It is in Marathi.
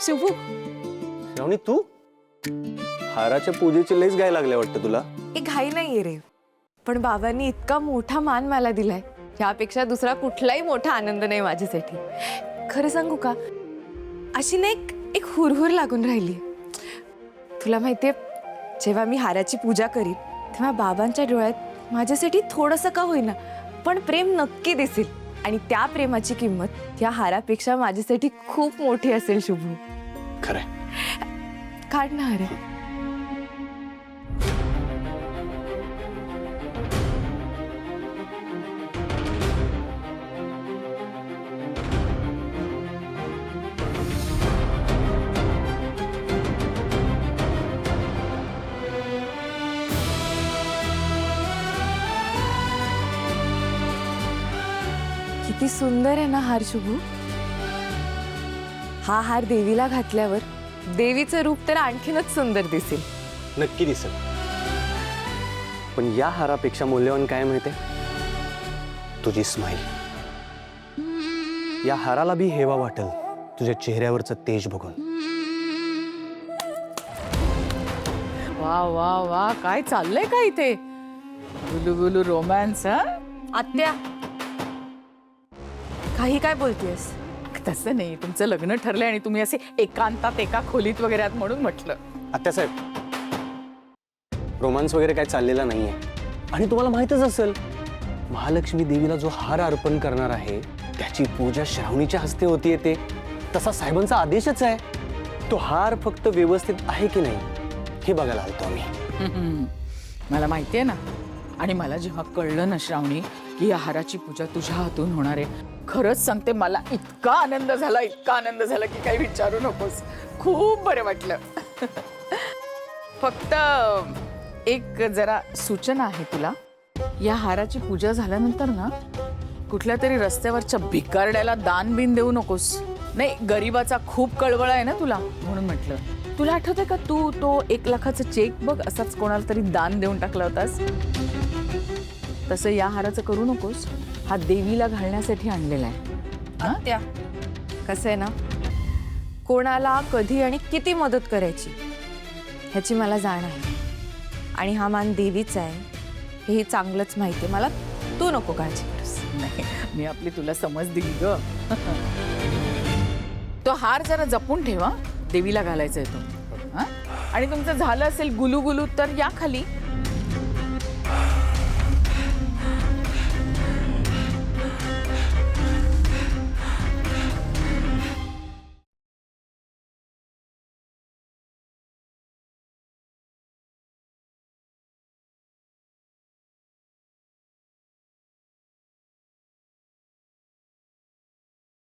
शुभू, श्रावणी तू हाराच्या पूजेची लईच गाय लागल्या वाटतं तुला. एक घाई नाहीये रे, पण बाबांनी इतका मोठा मान मला दिलाय, यापेक्षा दुसरा कुठलाही मोठा आनंद नाही माझ्यासाठी. खरं सांगू का, अशी ना एक हुरहुर लागून राहिली. तुला माहितीये, जेव्हा मी हाराची पूजा करीन तेव्हा बाबांच्या डोळ्यात माझ्यासाठी थोडंसं का होईना पण प्रेम नक्की दिसेल. आणि त्या प्रेमाची किंमत या हारापेक्षा माझ्यासाठी खूप मोठी असेल. शुभू, खरंय. काढ ना हार. किती सुंदर आहे ना हार शुभू. हा हार देवीला घातल्यावर देवीचं रूप तर आणखीनच सुंदर दिसेल. नक्की दिसेल. पण या हारापेक्षा मूल्यवान काय माहितीये? तुझी स्माईल. या हाराला बी हेवा वाटेल तुझ्या चेहऱ्यावरचं तेज बघून. वा वा वा, काय चाललंय का इथे? गुलू गुलू रोमॅन्स. आत्या, काही काय बोलतेस? तसं नाही, तुमचं लग्न ठरलंय आणि तुम्ही असे एकांतात एका खोलीत वगैरे आहात म्हणून म्हटलं. आत्यासाहेब, रोमांस वगैरे काय चाललेला नाहीये. आणि तुम्हाला माहितच असेल, महालक्ष्मी देवीला जो हार अर्पण करणार आहे त्याची पूजा श्रावणीच्या हस्ते होतीये. ते तसा साहेबांचा आदेशच आहे. तो हार फक्त व्यवस्थित आहे की नाही हे बघायला आलतो आम्ही. मला माहितीये ना. आणि मला जेव्हा कळलं ना श्रावणी की या हाराची पूजा तुझ्या हातून होणार आहे, खरंच सांगते मला इतका आनंद झाला, इतका आनंद झाला की काही विचारू नकोस. खूप बरं वाटलं. फक्त एक जरा सूचना आहे तुला. या हाराची पूजा झाल्यानंतर ना कुठल्या तरी रस्त्यावरच्या भिकारड्याला दान बिन देऊ नकोस. नाही, गरिबाचा खूप कळवळा आहे ना तुला, म्हणून म्हटलं. तुला आठवतंय का, तू तो 1 लाखाचा चेक बघ असाच कोणाला तरी दान देऊन टाकला होतास. तसं या हाराचं करू नकोस. हा देवीला घालण्यासाठी आणलेला आहे. आत्या, कसं आहे ना, कोणाला कधी आणि किती मदत करायची ह्याची मला जाण आहे. आणि हा मान देवीचा आहे हेही चांगलंच माहिती आहे मला. तू नको काळजी करूस. नाही, मी आपली तुला समज दिली ग. तो हार जरा जपून ठेवा, देवीला घालायचा आहे तो. आणि तुमचं झालं असेल गुलू गुलू तर या खाली.